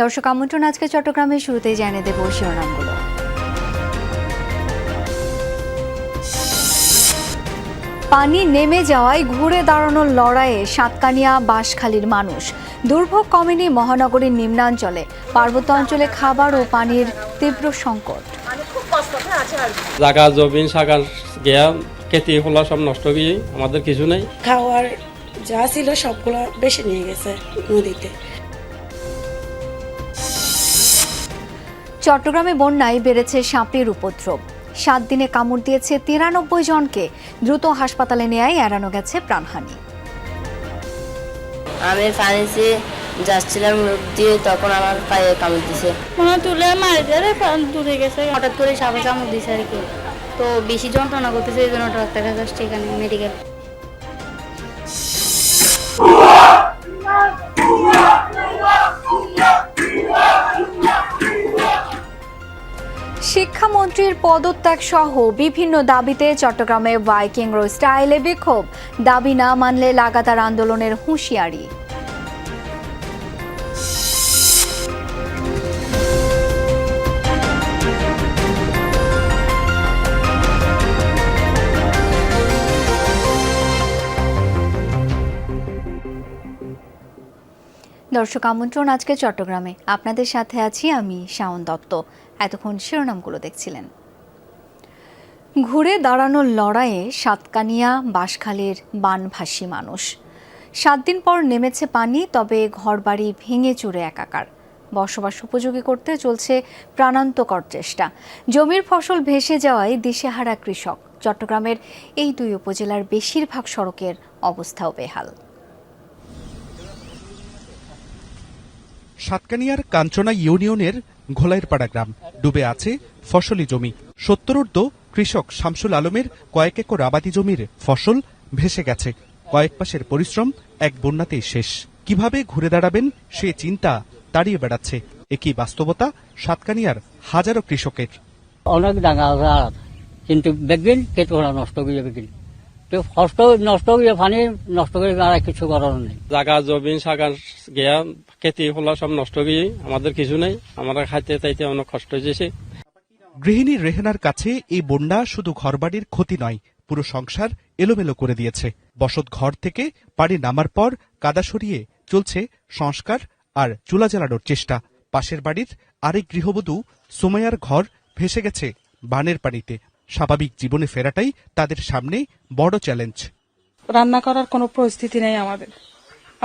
দর্শক আমন্ত্রণ আজকে চট্টগ্রামের শুরুতেই জানিয়ে দেব শিরোনামগুলো। পানি নেমে যাওয়ায় ঘুরে দাঁড়ানোর লড়াইয়ে সাতকানিয়া বাঁশখালীর মানুষ। দুর্ভোগ কমেনি মহানগরীর নিম্নাঞ্চলে, পার্বত্য অঞ্চলে খাবার ও পানির তীব্র সংকট। জায়গা জমিন সাগার গিয়া খেতি ফলা সব নষ্ট গিয়ে আমাদের কিছু নেই। খাওয়ার যা ছিল সবগুলো বেশি নিয়ে গেছে নদীতে। চট্টগ্রামে বন্যায় বেড়েছে সাপের উপদ্রব। 7 দিনে কামড় দিয়েছে 93 জনকে। দ্রুত হাসপাতালে নেয়ায় এড়ানো গেছে প্রাণহানি। আমি ফার্মেসি যাচ্ছিলাম রোদ দিয়ে, তখন আমার পায়ে কামড় দিছে। মনে তুলে মারি দিয়ে দূরে গেছে, হঠাৎ করে সাপে কামড় দিছে আর কি। তো বেশি যন্ত্রণা করতেছে, এই জন্য ডাক্তার কাছে আসছে এখানে মেডিকেল। শিক্ষামন্ত্রীর পদত্যাগ সহ বিভিন্ন দাবিতে চট্টগ্রামে ভাইকিং রোড স্টাইলে বিক্ষোভ। দাবি না মানলে লাগাতার আন্দোলনের হুঁশিয়ারি। দর্শক আমন্ত্রণ আজকে চট্টগ্রামে, আপনাদের সাথে আছি আমি শাওন দত্ত। এতক্ষণ শিরোনামগুলো দেখছিলেন। ঘুরে দাঁড়ানোর লড়াইয়ে সাতকানিয়া বাঁশখালীর বানভাসী মানুষ। 7 দিন পর নেমেছে পানি, তবে ঘরবাড়ি ভেঙে চুরে একাকার। বসবাস উপযোগী করতে চলছে প্রাণান্তকর চেষ্টা। জমির ফসল ভেসে যাওয়ায় দিশেহারা কৃষক। চট্টগ্রামের এই 2 উপজেলার বেশিরভাগ সড়কের অবস্থাও বেহাল। সাতকানিয়ার কাঞ্চনা ইউনিয়নের ঘোলাইরপাড়া গ্রাম ডুবে আছে ফসলি জমি। 70 কৃষক শামসুল আলমের কয়েক একর আবাদি জমির ফসল ভেসে গেছে। কয়েক মাসের পরিশ্রম এক বন্যাতেই শেষ। কিভাবে ঘুরে দাঁড়াবেন সে চিন্তা তাড়িয়ে বেড়াচ্ছে। একই বাস্তবতা সাতকানিয়ার হাজারো কৃষকের। অনেক ডাঙা কিন্তু দেখবেন ক্ষেত নষ্ট হয়ে যাবে, কিন্তু কষ্ট নষ্ট হয়ে পানি নষ্ট করে আর কিছু করার নেই। জায়গা জমিন সাগার গিয়া খেতি ফলা সব নষ্ট গিয়ে আমাদের কিছু নেই। আমরা খাইতে তাইতে অনেক কষ্ট হয়েছে। গৃহিণী রেহেনার কাছে এই বন্যা শুধু ঘরবাড়ির ক্ষতি নয়, পুরো সংসার এলোমেলো করে দিয়েছে। বসত ঘর থেকে পানি নামার পর কাদা সরিয়ে চলছে সংস্কার আর চুলা জ্বালানোর চেষ্টা। পাশের বাড়ির আরেক গৃহবধূ সুমাইয়ার ঘর ভেসে গেছে বানের পানিতে। স্বাভাবিক জীবনে ফেরাটাই তাদের সামনে বড় চ্যালেঞ্জ। রান্না করার কোনো পরিস্থিতি নেই আমাদের।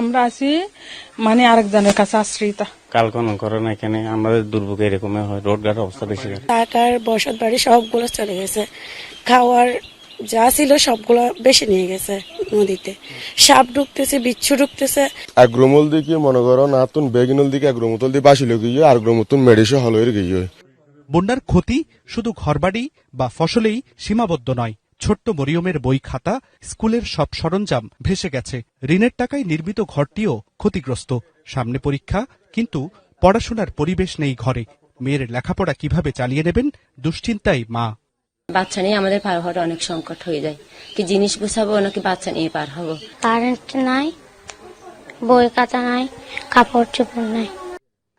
আমরা আছি আরেকজনের কাছে আশ্রিতা। কালকন করে না, এখানে আমাদের দুর্ভোগ এরকম হয়। রোডঘাটের অবস্থা বেশি। টাকার বসত বাড়ি সবগুলো চলে গেছে। খাওয়ার যা ছিল সবগুলো বেশি নিয়ে গেছে নদীতে। সাপ ঢুকতেছে, বিচ্ছু ঢুকতেছে। আগ্রমল দিকে মনে করো নাতুন বেগিনল দিকে আগ্রমতল দিয়ে বাসিল গিয়ে আর আগ্রমতন মেডিসে হলয়ের গিয়ে। বন্যার ক্ষতি শুধু ঘরবাড়ি বা ফসলেই সীমাবদ্ধ নয়। ছোট্ট মরিয়মের বই খাতা, স্কুলের সব সরঞ্জাম ভেসে গেছে। ঋণের টাকায় নির্মিত ঘরটিও ক্ষতিগ্রস্ত। সামনে পরীক্ষা, কিন্তু পড়াশোনার পরিবেশ নেই ঘরে। মেয়ের লেখাপড়া কিভাবে চালিয়ে নেবেন দুশ্চিন্তায় মা। বাচ্চা নিয়ে আমাদের পার হওয়াটা অনেক সংকট হয়ে যায়। কি জিনিস গুছাবো নাকি বাচ্চা নিয়ে পার হবো। কারেন্ট নাই, বই খাতা নাই, কাপড় চোপড় নাই।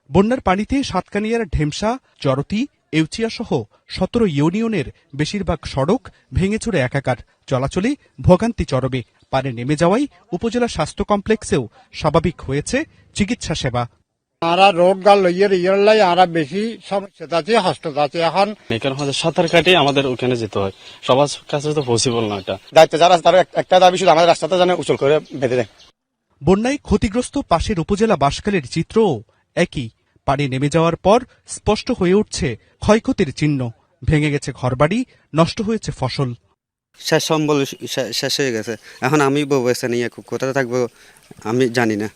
বন্যার পানিতে সাতকানিয়ার ঢেমসা, জরতি, এউচিয়া সহ 17 ইউনিয়নের বেশিরভাগ সড়ক ভেঙেচুরে একাকার। চলাচলে ভোগান্তি চরমে। পানি নেমে যাওয়ায় উপজেলা স্বাস্থ্য কমপ্লেক্সেও স্বাভাবিক হয়েছে চিকিৎসা সেবা। আমরা রোড গাল লইয়ের ইয়ারলাই আমরা বেশি সমস্যা আছে, হস্পিটাল আছে। এখন এখানে হচ্ছে সাঁতার কাটে আমাদের ওখানে যেতে হয়। সবার কাছে তো পসিবল না। এটা দায়িত্ব যারা তার একটা দাবি শুধু আমাদের রাস্তাটা যেন উচল করে বেঁধে দেয়। বন্যায় ক্ষতিগ্রস্ত পাশের উপজেলা বাঁশখালীর চিত্রও একই। পানি নেমে যাওয়ার পর স্পষ্ট হয়ে উঠছে ক্ষয়ক্ষতির চিহ্ন। ভেঙে গেছে ঘরবাড়ি, নষ্ট হয়েছে ফসল। শেষ সম্বল শেষ হয়ে গেছে। এখন আমি বসে নিয়ে কোথায় থাকবো আমি জানি না।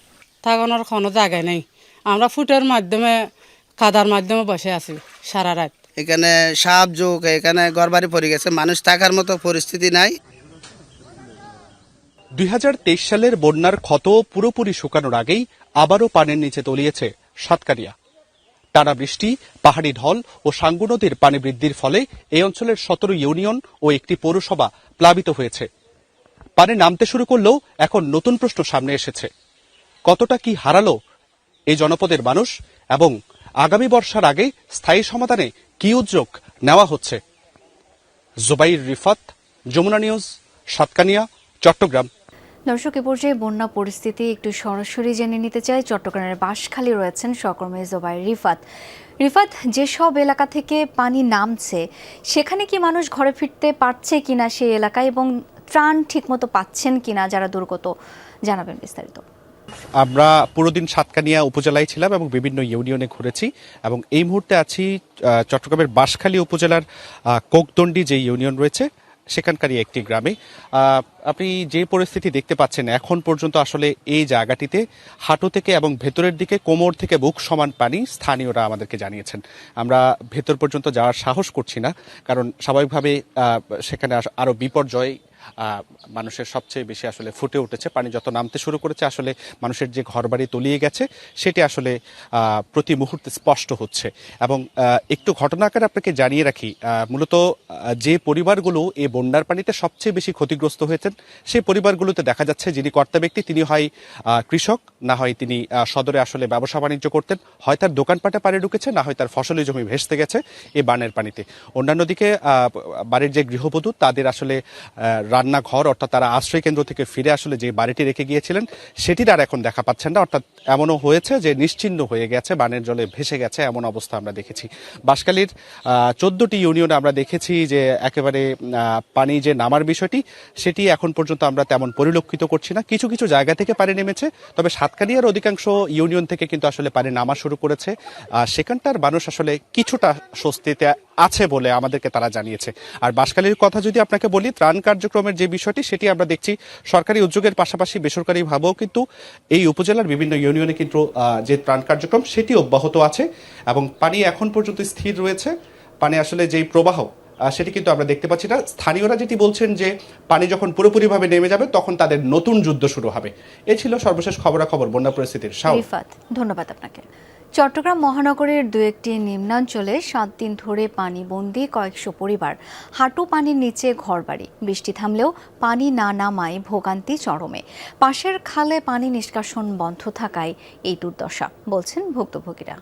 থাকানোর কোনো জায়গায় নেই। আমরা ফুটের মাধ্যমে, কাদার মাধ্যমে বসে আছি সারা রাত। এখানে সাপ যোগ, এখানে ঘরবাড়ি পড়ে গেছে, মানুষ থাকার মতো পরিস্থিতি নাই। 2023 সালের বন্যার ক্ষত পুরোপুরি শুকানোর আগেই আবারও পানির নিচে তলিয়েছে সাতকানিয়া। টানা বৃষ্টি, পাহাড়ি ঢল ও সাঙ্গু নদীর পানি বৃদ্ধির ফলে এই অঞ্চলের 17 ইউনিয়ন ও একটি পৌরসভা প্লাবিত হয়েছে। পানি নামতে শুরু করলেও এখন নতুন প্রশ্ন সামনে এসেছে। কতটা কি হারালো এই জনপদের মানুষ এবং আগামী বর্ষার আগে স্থায়ী সমাধানে কি উদ্যোগ নেওয়া হচ্ছে? জুবাইর রিফাত, যমুনা নিউজ, সাতকানিয়া, চট্টগ্রাম। দর্শক, এ পর্যায়ে বন্যা পরিস্থিতি একটু সরাসরি জেনে নিতে চাই। চট্টগ্রামের বাঁশখালী রয়েছেন সহকর্মী জুবাইর রিফাত। রিফাত, যেসব এলাকা থেকে পানি নামছে সেখানে কি মানুষ ঘরে ফিরতে পারছে কিনা সেই এলাকায়, এবং ত্রাণ ঠিকমতো পাচ্ছেন কিনা যারা দুর্গত, জানাবেন বিস্তারিত। আমরা পুরোদিন সাতকানিয়া উপজেলায় ছিলাম এবং বিভিন্ন ইউনিয়নে ঘুরেছি এবং এই মুহূর্তে আছি চট্টগ্রামের বাঁশখালী উপজেলার কোকদণ্ডি যে ইউনিয়ন রয়েছে সেখানকারই একটি গ্রামে। আপনি যে পরিস্থিতি দেখতে পাচ্ছেন এখন পর্যন্ত আসলে এই জায়গাটিতে হাঁটু থেকে এবং ভেতরের দিকে কোমর থেকে বুক সমান পানি, স্থানীয়রা আমাদেরকে জানিয়েছেন। আমরা ভেতর পর্যন্ত যাওয়ার সাহস করছি না, কারণ স্বাভাবিকভাবে সেখানে আরো বিপর্যয় মানুষের সবচেয়ে বেশি আসলে ফুটে উঠেছে। পানি যত নামতে শুরু করেছে আসলে মানুষের যে ঘরবাড়ি তলিয়ে গেছে সেটি আসলে প্রতি মুহূর্তে স্পষ্ট হচ্ছে। এবং একটু ঘটনাকারে আপনাকে জানিয়ে রাখি, মূলত যে পরিবারগুলো এই বন্যার পানিতে সবচেয়ে বেশি ক্ষতিগ্রস্ত হয়েছেন সেই পরিবারগুলোতে দেখা যাচ্ছে যিনি কর্তা ব্যক্তি তিনি হয় কৃষক, না হয় তিনি সদরে আসলে ব্যবসা বাণিজ্য করতেন, হয় তার দোকানপাটে পানি ঢুকেছে, না হয় তার ফসলি জমি ভেসতে গেছে এই বানের পানিতে। অন্যান্য দিকে বাড়ির যে গৃহবধূ তাদের আসলে রান্নাঘর অর্থাৎ তারা আশ্রয় কেন্দ্র থেকে ফিরে আসলে যে বাড়িটি রেখে গিয়েছিলেন সেটির আর এখন দেখা পাচ্ছেন না, অর্থাৎ এমনও হয়েছে যে নিশ্চিহ্ন হয়ে গেছে, বানের জলে ভেসে গেছে, এমন অবস্থা আমরা দেখেছি। বাঁশখালীর 14টি ইউনিয়নে আমরা দেখেছি যে একেবারে পানি যে নামার বিষয়টি সেটি এখন পর্যন্ত আমরা তেমন পরিলক্ষিত করছি না। কিছু কিছু জায়গা থেকে পানি নেমেছে, তবে সাতকানিয়ার অধিকাংশ ইউনিয়ন থেকে কিন্তু আসলে পানি নামা শুরু করেছে। সেখানটার মানুষ আসলে কিছুটা স্বস্তিতে আছে বলে আমাদেরকে তারা জানিয়েছে। আর বাঁশখালীর কথা যদি আপনাকে বলি, ত্রাণ কার্যক্রমের যে বিষয়টি সেটি আমরা দেখছি সরকারি উদ্যোগের পাশাপাশি বেসরকারিভাবেও কিন্তু এই উপজেলার বিভিন্ন ইউনিয়নে কিন্তু যে ত্রাণ কার্যক্রম সেটি অব্যাহত আছে এবং পানি এখন পর্যন্ত স্থির রয়েছে। পানি আসলে যেই প্রবাহ সেটি কিন্তু আমরা দেখতে পাচ্ছি না। স্থানীয়রা যেটি বলছেন যে পানি যখন পুরোপুরিভাবে নেমে যাবে তখন তাদের নতুন যুদ্ধ শুরু হবে। এই ছিল সর্বশেষ খবরাখবর বন্যা পরিস্থিতির। রিফাত, ধন্যবাদ আপনাকে। চট্টগ্রাম মহানগরের দু একটি নিম্নাঞ্চলে 7 দিন ধরে পানিবন্দী কয়েকশো পরিবার, হাঁটু পানির নিচে ঘরবাড়ি। বৃষ্টি থামলেও পানি না নামায় ভোগান্তি চরমে। পাশের খালে পানি নিষ্কাশন বন্ধ থাকায় এই দুর্দশা, বলছেন ভুক্তভোগীরা।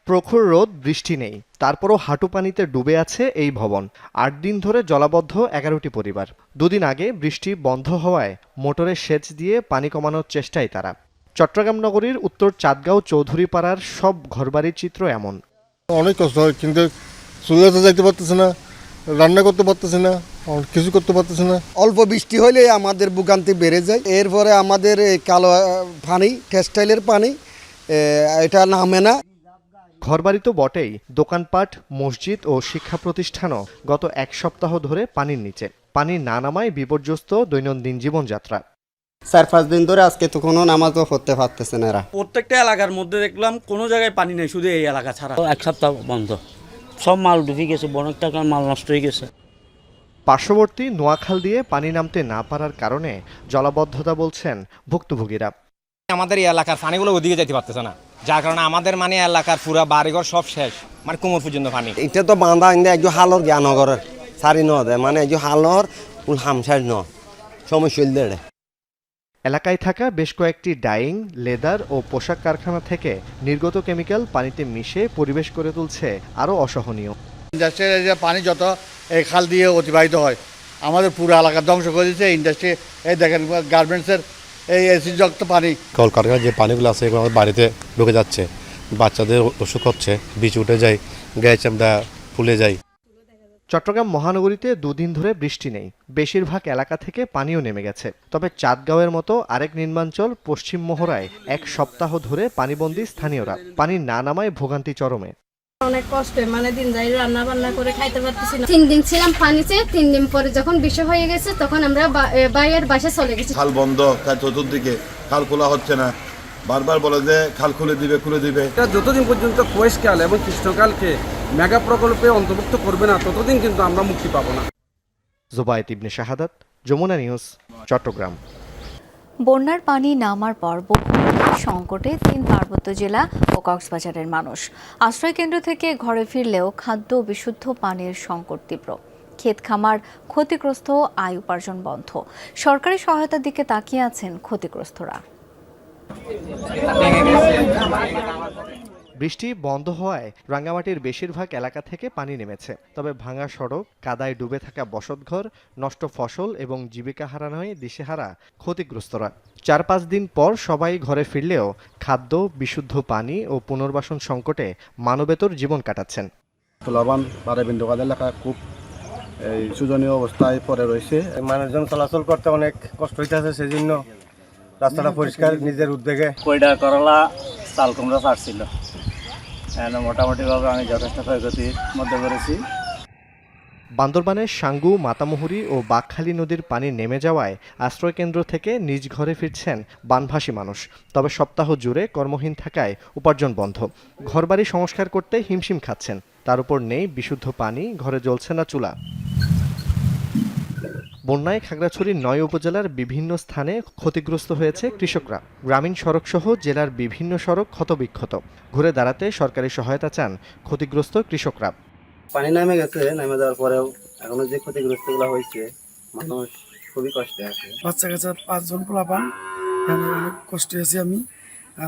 প্রখর রোদ, বৃষ্টি নেই, তারপরও হাঁটু পানিতে ডুবে আছে এই ভবন। 8 দিন ধরে জলাবদ্ধ 11টি পরিবার। দুদিন আগে বৃষ্টি বন্ধ হওয়ায় মোটরের সেচ দিয়ে পানি কমানোর চেষ্টায় তারা। চট্টগ্রাম নগরীর উত্তর চাঁদগাঁও চৌধুরীপাড়ার সব ঘরবাড়ির চিত্র এমন। অনেক কষ্ট হয়, কিন্তু চুলাতে যাইতে পারতেছে না, রান্না করতে পারতেছে না, কিছু করতে পারতেছে না। অল্প বৃষ্টি হলে আমাদের ভোগান্তি বেড়ে যায়। এরপরে আমাদের কালো পানি, টেক্সটাইলের পানি, এটা নামে না। ঘরবাড়ি তো বটেই, দোকানপাট, মসজিদ ও শিক্ষা প্রতিষ্ঠানও গত 1 সপ্তাহ ধরে পানির নিচে। পানি না নামায় বিপর্যস্ত দৈনন্দিন জীবনযাত্রা। 4-5 দিন ধরে আজকে তো কোনো নামাজও পড়তে পারতেছে না এরা। প্রত্যেকটা এলাকার মধ্যে দেখলাম কোনো জায়গায় পানি নেই, শুধু এই এলাকা ছাড়া। 1 সপ্তাহ বন্ধ, সব মাল ডুবে গেছে, অনেক টাকার মাল নষ্ট হয়ে গেছে। পার্শ্ববর্তী নোয়াখাল দিয়ে পানি নামতে না পারার কারণে জলাবদ্ধতা বলছেন ভুক্তভোগীরা। আমাদের এই এলাকার পানিগুলো ওদিকে যেতে পারতেছে না, যার কারণে আমাদের এলাকার পুরা বাড়িঘর সব শেষ, কোমর পর্যন্ত পানি। এটা তো বাঁধা একজন হালর জ্ঞানগরের সারি ন দেয়, একজন হালর হামসার ন সমস্যা। এলাকায় থাকা বেশ কয়েকটি ডাইং, লেদার ও পোশাক কারখানা থেকে নির্গত কেমিক্যাল পানিতে মিশে পরিবেশ করে তুলছে আরও অসহনীয়। ইন্ডাস্ট্রির যে পানি যত এই খাল দিয়ে অতিবাহিত হয় আমাদের পুরো এলাকা ধ্বংস করে দিচ্ছে। ইন্ডাস্ট্রি এই দেখেন গার্মেন্টসের এই এসিযুক্ত পানি, কলকারখানার যে পানিগুলো আছে এগুলো আমাদের বাড়িতে ঢুকে যাচ্ছে, বাচ্চাদের অসুখ হচ্ছে, বীজ উঠে যায়, গায়ে চামড়া ফুলে যায়। চট্টগ্রাম মহানগরীতে 2 দিন ধরে বৃষ্টি নেই, বেশিরভাগ এলাকা থেকে পানিও নেমে গেছে। তবে চাঁদগাঁওয়ের মতো আরেক নিম্নাঞ্চল পশ্চিম মোহরায় 1 সপ্তাহ ধরে পানিবন্দী স্থানীয়রা। পানি না নামায় ভোগান্তি চরমে। অনেক কষ্ট, দিন যাই রান্না বান্না করে খাইতে পারতেছি না। 3 দিন ছিলাম পানিতে, 3 দিন পরে যখন বৃষ্টি হয়ে গেছে তখন আমরা বাইরের বাসায় চলে গেছি। খাল বন্ধ, তার চতুর্দিকে খাল খোলা হচ্ছে না, বারবার বলে যে খাল খুলে দিবে। যতদিন পর্যন্ত পরিষ্কার এবং কৃষ্ণকালকে মেগা প্রকল্পে অন্তর্ভুক্ত করবে না ততদিন কিন্তু আমরা মুক্তি পাবো না। জুবায়েত ইবনে শাহাদাত, যমুনা নিউজ, চট্টগ্রাম। বন্যার পানি নামার পর সংকটে 3 পার্বত্য জেলা ও কক্সবাজারের মানুষ। আশ্রয়কেন্দ্র থেকে ঘরে ফিরলেও খাদ্য ও বিশুদ্ধ পানির সংকট তীব্র। ক্ষেত খামার ক্ষতিগ্রস্ত, আয় উপার্জন বন্ধ। সরকারি সহায়তার দিকে তাকিয়ে আছেন ক্ষতিগ্রস্তরা। বৃষ্টি বন্ধ হওয়ায় রাঙ্গামাটির বেশিরভাগ এলাকা থেকে পানি নেমেছে, তবে ভাঙা সড়ক, কাদায় ডুবে থাকা বসতঘর, নষ্ট ফসল এবং জীবিকা হারানোয় দিশেহারা ক্ষতিগ্রস্তরা। 4-5 দিন পর সবাই ঘরে ফিরলেও খাদ্য, বিশুদ্ধ পানি ও পুনর্বাসন সংকটে মানবেতর জীবন কাটাচ্ছেন। তুলাবান বারেবিন্দুকাদ এলাকা খুব শোচনীয় অবস্থায় পড়ে রয়েছে। মানুষজন চলাচল করতে অনেক কষ্ট হইতেছে, সেজন্য রাস্তাটা পরিষ্কার নিজের উদ্যোগে কয়টা করলা চাল কুমড়া ছাড়ছিল, মোটামুটিভাবে আমি যথেষ্ট ক্ষয়ক্ষতির মধ্যে পড়েছি। বান্দরবানের সাঙ্গু, মাতামুহুরী ও বাঘখালী নদীর পানি নেমে যাওয়ায় আশ্রয়কেন্দ্র থেকে নিজ ঘরে ফিরছেন বানভাসী মানুষ। তবে সপ্তাহ জুড়ে কর্মহীন থাকায় উপার্জন বন্ধ। ঘরবাড়ি সংস্কার করতে হিমশিম খাচ্ছেন, তার উপর নেই বিশুদ্ধ পানি, ঘরে জ্বলছে না চুলা। বন্যায় খাগড়াছড়ির 9 উপজেলার বিভিন্ন স্থানে ক্ষতিগ্রস্ত হয়েছে কৃষকরা। গ্রামীণ সড়কসহ জেলার বিভিন্ন সড়ক ক্ষতবিক্ষত। ঘুরে দাঁড়াতে সরকারি সহায়তা চান ক্ষতিগ্রস্ত কৃষকরা। পানি নেমে গেছে, নেমে যাওয়ার পরেও এখনো যে ক্ষতিগ্রস্তগুলো হয়েছে, মানুষ খুবই কষ্টে আছে। বাচ্চা কাচ্চা 5 জন পোলাপান, অনেক কষ্টে আছি আমি।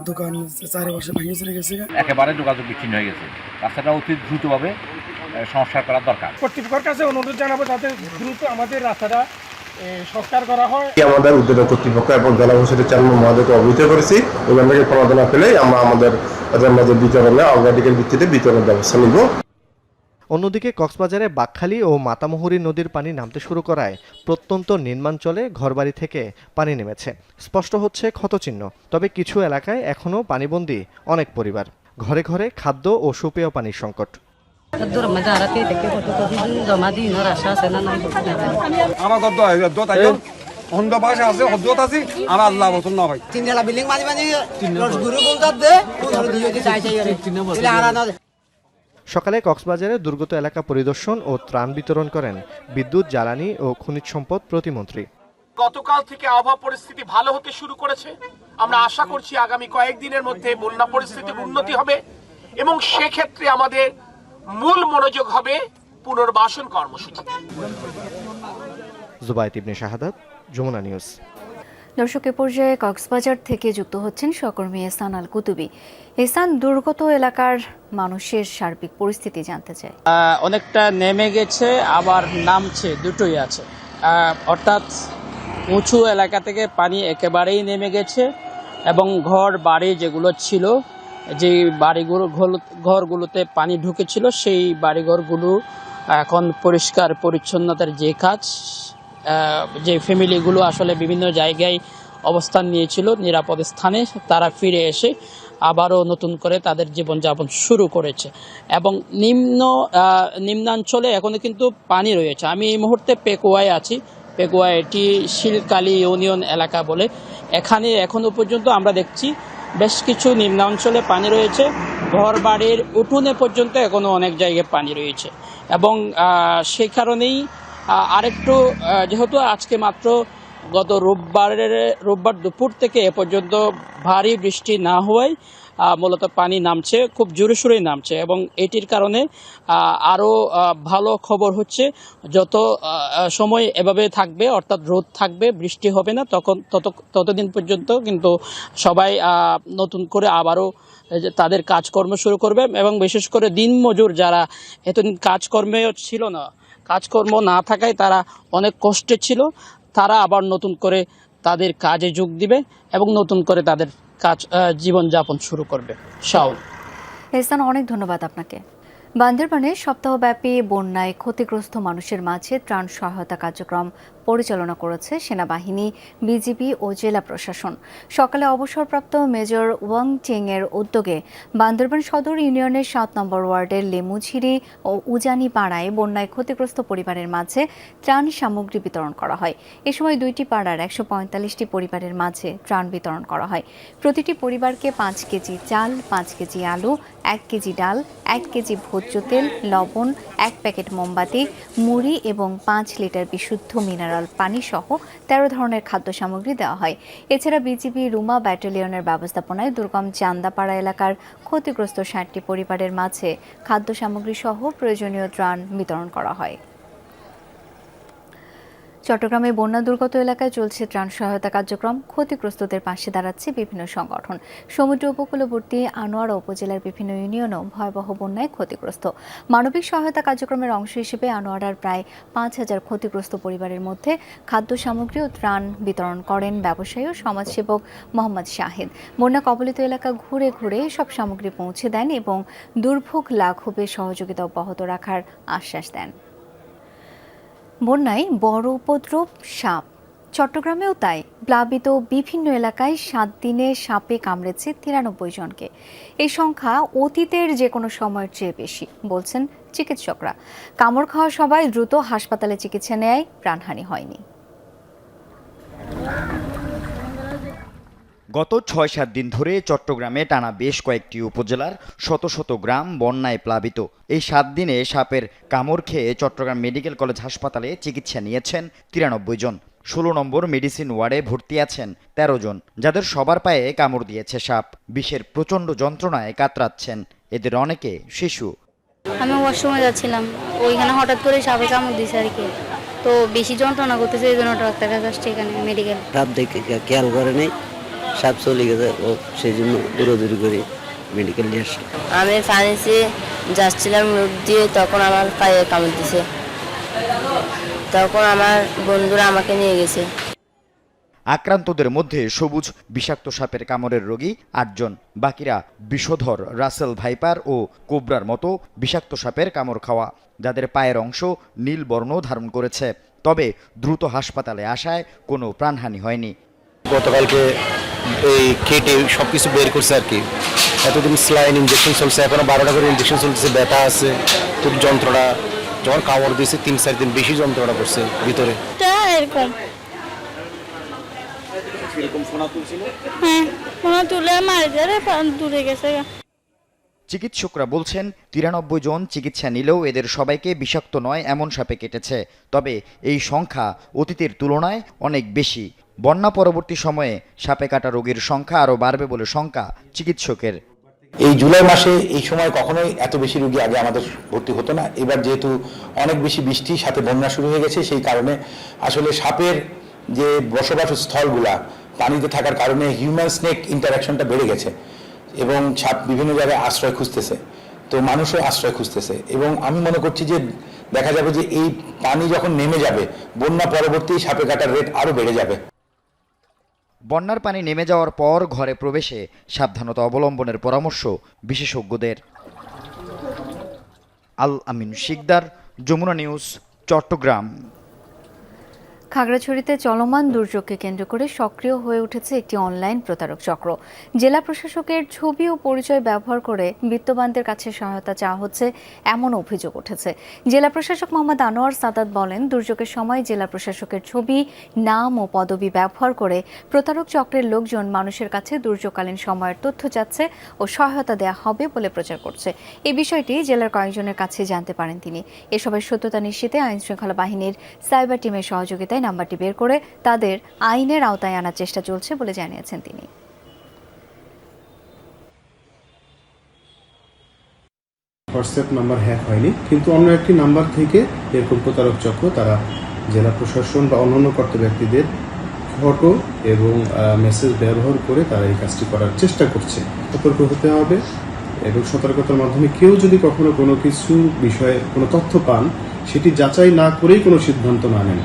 দোকান 4 বছর ভেঙে চলে গেছে, একেবারে যোগাযোগ বিচ্ছিন্ন হয়ে গেছে। রাস্তাটা অতি দ্রুতভাবে সংস্কার করা দরকার। কর্তৃপক্ষের কাছে অনুরোধ জানাবো যাতে দ্রুত আমাদের রাস্তাটা সংস্কার করা হয়। আমাদের উদ্যোগ কর্তৃপক্ষ এবং জেলা পরিষদের চেয়ারম্যান মহোদয়কে অবহিত করেছি, ওখান থেকে প্রণোদনা পেলে আমরা আমাদের মাঝে বিতরণে অগ্রাধিকার ভিত্তিতে বিতরণের ব্যবস্থা নিব। অন্যদিকে কক্সবাজারে বাঘখালী ও মাতামুহুরী নদীর পানি নামতে শুরু করায় প্রত্যন্ত নিম্নাঞ্চলে ঘরবাড়ি থেকে পানি নেমেছে। স্পষ্ট হচ্ছে ক্ষতচিহ্ন, তবে কিছু এলাকায় এখনও পানিবন্দী অনেক পরিবার। ঘরে ঘরে খাদ্য ও সুপেয় পানির সংকট। সকালে কক্সবাজারে দুর্গত এলাকা পরিদর্শন ও ত্রাণ বিতরণ করেন বিদ্যুৎ, জ্বালানি ও খনিজ সম্পদ প্রতিমন্ত্রী। গতকাল থেকে আবহাওয়া পরিস্থিতি ভালো হতে শুরু করেছে। আমরা আশা করছি আগামী কয়েকদিনের মধ্যে বন্যা পরিস্থিতির উন্নতি হবে এবং সেক্ষেত্রে আমাদের মূল মনোযোগ হবে পুনর্বাসন কর্মসূচি। জুবায়েত ইবনে শাহাদাত, যমুনা নিউজ। দর্শক, এ পর্যায়ে কক্সবাজার থেকে যুক্ত হচ্ছেন সহকর্মী এহসান আল কুতুবী। এহসান, দুর্গত এলাকার মানুষের সার্বিক পরিস্থিতি জানতে চাই। অনেকটা নেমে গেছে, আবার নামছে, দুটোই আছে। অর্থাৎ উঁচু এলাকা থেকে পানি একেবারেই নেমে গেছে এবং ঘর বাড়ি যেগুলো ছিল, যে ঘরগুলোতে পানি ঢুকেছিল, সেই বাড়িঘরগুলো এখন পরিষ্কার পরিচ্ছন্নতার যে কাজ, যে ফ্যামিলিগুলো আসলে বিভিন্ন জায়গায় অবস্থান নিয়েছিল নিরাপদ স্থানে, তারা ফিরে এসে আবারও নতুন করে তাদের জীবনযাপন শুরু করেছে। এবং নিম্নাঞ্চলে এখনো কিন্তু পানি রয়েছে। আমি এই মুহূর্তে পেকুয়ায় আছি। পেকুয়া এটি শিলকালী ইউনিয়ন এলাকা বলে। এখানে এখনো পর্যন্ত আমরা দেখছি বেশ কিছু নিম্নাঞ্চলে পানি রয়েছে। ঘর বাড়ির উঠোনে পর্যন্ত এখনো অনেক জায়গায় পানি রয়েছে এবং সেই কারণেই আরেকটু, যেহেতু আজকে মাত্র গত রোববার দুপুর থেকে এ পর্যন্ত ভারী বৃষ্টি না হওয়ায় মূলত পানি নামছে, খুব জোরে সোরে নামছে এবং এটির কারণে আরও ভালো খবর হচ্ছে যত সময় এভাবে থাকবে, অর্থাৎ রোদ থাকবে, বৃষ্টি হবে না, ততদিন পর্যন্ত কিন্তু সবাই নতুন করে আবারও তাদের কাজকর্ম শুরু করবে এবং বিশেষ করে দিনমজুর যারা এতদিন কাজকর্মে ছিল না, কাজকর্ম না থাকায় তারা অনেক কষ্টে ছিল, তারা আবার নতুন করে তাদের কাজে যোগ দিবে এবং নতুন করে তাদের কাজ জীবনযাপন শুরু করবে। শাওন, এহসান, অনেক ধন্যবাদ আপনাকে। বান্দরবানে সপ্তাহব্যাপী বন্যায় ক্ষতিগ্রস্ত মানুষের মাঝে ত্রাণ সহায়তা কার্যক্রম পরিচালনা করেছে সেনাবাহিনী, বিজিবি ও জেলা প্রশাসন। সকালে অবসরপ্রাপ্ত মেজর ওয়াং চেং এর উদ্যোগে বান্দরবান সদর ইউনিয়নের 7 নম্বর ওয়ার্ডের লেমুঝিরি ও উজানি পাড়ায় বন্যায় ক্ষতিগ্রস্ত পরিবারের মাঝে ত্রাণ সামগ্রী বিতরণ করা হয়। এ সময় 2টি পাড়ার 145টি পরিবারের মাঝে ত্রাণ বিতরণ করা হয়। প্রতিটি পরিবারকে 5 কেজি চাল, 5 কেজি আলু, 1 কেজি ডাল, 1 কেজি ভোজ্য তেল, লবণ, 1 প্যাকেট মোমবাতি, মুড়ি এবং 5 লিটার বিশুদ্ধ মিনারেল পানি সহ 13 ধরনের খাদ্য সামগ্রী দেওয়া হয়। এছাড়া বিজিবি রুমা ব্যাটালিয়নের ব্যবস্থাপনায় দুর্গম চান্দাপাড়া এলাকার ক্ষতিগ্রস্ত 60টি পরিবারের মাঝে খাদ্য সামগ্রী সহ প্রয়োজনীয় ত্রাণ বিতরণ করা হয়। চট্টগ্রামে বন্যা দুর্গত এলাকায় চলছে ত্রাণ সহায়তা কার্যক্রম। ক্ষতিগ্রস্তদের পাশে দাঁড়াচ্ছে বিভিন্ন সংগঠন। সমুদ্র উপকূলবর্তী আনোয়ারা উপজেলার বিভিন্ন ইউনিয়নও ভয়াবহ বন্যায় ক্ষতিগ্রস্ত। মানবিক সহায়তা কার্যক্রমের অংশ হিসেবে আনোয়ারার প্রায় 5,000 ক্ষতিগ্রস্ত পরিবারের মধ্যে খাদ্য সামগ্রী ও ত্রাণ বিতরণ করেন ব্যবসায়ী ও সমাজসেবক মোহাম্মদ শাহিদ। বন্যা কবলিত এলাকা ঘুরে ঘুরে সব সামগ্রী পৌঁছে দেন এবং দুর্ভোগ লাঘবে সহযোগিতা অব্যাহত রাখার আশ্বাস দেন। বন্যায় বড় উপদ্রব সাপ, চট্টগ্রামেও তাই। প্লাবিত বিভিন্ন এলাকায় 7 দিনে সাপে কামড়েছে 93 জনকে। এই সংখ্যা অতীতের যে কোনো সময়ের চেয়ে বেশি বলছেন চিকিৎসকরা। কামড় খাওয়া সবাই দ্রুত হাসপাতালে চিকিৎসা নেয়, প্রাণহানি হয়নি। গত 6-7 দিন ধরে চট্টগ্রামে টানা বেশ কয়েকটি উপজেলার শত শত গ্রাম বন্যায় প্লাবিত। এই 7 দিনে সাপের কামড় খেয়ে চট্টগ্রাম মেডিকেল কলেজ হাসপাতালে চিকিৎসা নিয়েছেন 93 জন। 16 নম্বর মেডিসিন ওয়ার্ডে ভর্তি আছেন 13 জন, যাদের সবার পায়ে কামড় দিয়েছে সাপ। বিষের প্রচণ্ড যন্ত্রণায় কাতরাচ্ছেন এদের অনেকে শিশু। আমি ওয়াশরুমে যাচ্ছিলাম, ওইখানে হঠাৎ করে সাপে কামড় দিয়েছে আর কি। তো বেশি যন্ত্রণা করতেছে, এই জন্য ডাক্তার কাছে আসছে এখানে মেডিকেল। সাপ দেখে খেয়াল করে নেই, সাপ চলে গেছে, ও সেই জন্য দৌড়াদৌড়ি করে মেডিকেল নিয়ে আসলো। আমি ফার্মেসি যাচ্ছিলাম মুখ দিয়ে, তখন আমার পায়ে কামড় দিছে। তখন আমার বন্ধুরা আমাকে নিয়ে গেছে। আক্রান্তদের মধ্যে সবুজ বিষাক্ত সাপের কামড়ের রোগী 8 জন। বাকিরা বিষধর রাসেল ভাইপার ও কোবরার মতো বিষাক্ত সাপের কামড় খাওয়া, যাদের পায়ের অংশ নীল বর্ণ ধারণ করেছে। তবে দ্রুত হাসপাতালে আসায় কোনো প্রাণহানি হয়নি। গতকালকে এই কেটে সব কিছু বের করছে আর কি। এতদিন স্লাইন ইঞ্জেকশন চলছে, এখনো 12টা করে ইঞ্জেকশন চলছে, ব্যথা আছে, খুব যন্ত্রণা। যখন কামড় দিয়েছে 3-4 দিন বেশি যন্ত্রণা করছে ভিতরে। এরকম ফোনা তুলে মারি ধরে দূরে গেছে। চিকিৎসকরা বলছেন 93 জন চিকিৎসা নিলেও এদের সবাইকে বিষাক্ত নয় এমন সাপে কেটেছে। তবে এই সংখ্যা অতীতের তুলনায় অনেক বেশি। বন্যা পরবর্তী সময়ে সাপে কাটা রোগীর সংখ্যা আরও বাড়বে বলে শঙ্কা চিকিৎসকের। এই জুলাই মাসে এই সময় কখনোই এত বেশি রোগী আগে আমাদের ভর্তি হতো না। এবার যেহেতু অনেক বেশি বৃষ্টি সাথে বন্যা শুরু হয়ে গেছে, সেই কারণে আসলে সাপের যে বসবাস স্থলগুলা পানিতে থাকার কারণে হিউম্যান স্নেক ইন্টারাকশনটা বেড়ে গেছে এবং সাপ বিভিন্ন জায়গায় আশ্রয় খুঁজতেছে, তো মানুষও আশ্রয় খুঁজতেছে। এবং আমি মনে করছি যে দেখা যাবে যে এই পানি যখন নেমে যাবে, বন্যা পরবর্তী সাপে কাটার রেট আরও বেড়ে যাবে। বন্যার পানি নেমে যাওয়ার পর ঘরে প্রবেশে সাবধানতা অবলম্বনের পরামর্শ বিশেষজ্ঞদের। আল আমিন শিকদার, যমুনা নিউজ, চট্টগ্রাম। খাগড়াছড়িতে চলমান দুর্যোগকে কেন্দ্র করে সক্রিয় হয়ে উঠেছে একটি অনলাইন প্রতারক চক্র। জেলা প্রশাসকের ছবি ও পরিচয় ব্যবহার করে বিত্তবানদের কাছে সহায়তা চাওয়া হচ্ছে এমন অভিযোগ উঠেছে। জেলা প্রশাসক মোহাম্মদ আনোয়ার সাদাত বলেন, দুর্যোগের সময় জেলা প্রশাসকের ছবি, নাম ও পদবি ব্যবহার করে প্রতারক চক্রের লোকজন মানুষের কাছে দুর্যোগকালীন সময়ের তথ্য চাচ্ছে ও সহায়তা দেওয়া হবে বলে প্রচার করছে। এই বিষয়টি জেলার কয়েকজনের কাছে জানতে পারেন তিনি। এসবের সত্যতা নিশ্চিতে আইনশৃঙ্খলা বাহিনীর সাইবার টিমের সহযোগিতায় নাম্বারটি বের করে তাদের আইনের আওতায় আনার চেষ্টা চলছে বলে জানিয়েছেন তিনি। হোয়াটসঅ্যাপ নাম্বার হ্যাক হয়নি, কিন্তু অন্য একটি নাম্বার থেকে এরকম প্রতারক চক্র তারা জেলা প্রশাসন বা অন্যান্য কর্তব্য ব্যক্তিদের ফটো এবং মেসেজ ব্যবহার করে তারা এই কাজটি করার চেষ্টা করছে। সতর্ক হতে হবে এবং সতর্কতার মাধ্যমে কেউ যদি কখনো কোনো কিছু বিষয়ে কোনো তথ্য পান, সেটি যাচাই না করেই কোনো সিদ্ধান্ত না নেন।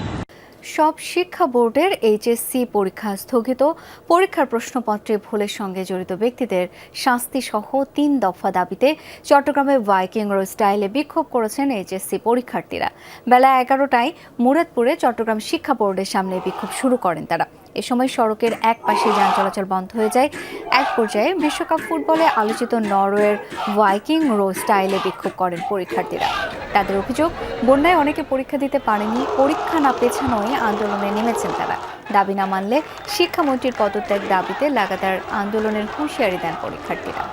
সব শিক্ষা বোর্ডের এইচএসসি পরীক্ষা স্থগিত। পরীক্ষার প্রশ্নপত্রে ভুলের সঙ্গে জড়িত ব্যক্তিদের শাস্তি সহ 3 দফা দাবিতে চট্টগ্রামে ভাইকিং রোড স্টাইলে বিক্ষোভ করেছেন এইচএসসি পরীক্ষার্থীরা। বেলা 11টায় মুরাদপুরে চট্টগ্রাম শিক্ষা বোর্ডের সামনে বিক্ষোভ শুরু করেন তারা। এ সময় সড়কের এক পাশে যান চলাচল বন্ধ হয়ে যায়। এক পর্যায়ে বিশ্বকাপ ফুটবলে আলোচিত নরওয়ের ভাইকিং রোড স্টাইলে বিক্ষোভ করেন পরীক্ষার্থীরা। তাদের অভিযোগ, বন্যায় অনেকে পরীক্ষা দিতে পারেনি, পরীক্ষা না পেছানোয় আন্দোলনে নেমেছেন তারা। দাবি না মানলে শিক্ষামন্ত্রীর পদত্যাগ দাবিতে লাগাতার আন্দোলনের হুঁশিয়ারি দেন পরীক্ষার্থীরা।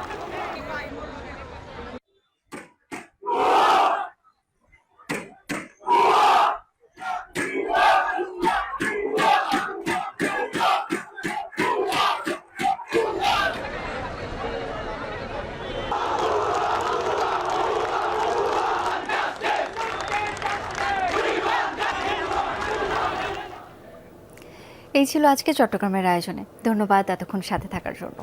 এই ছিল আজকে চট্টগ্রামের আয়োজনে। ধন্যবাদ এতক্ষণ সাথে থাকার জন্য।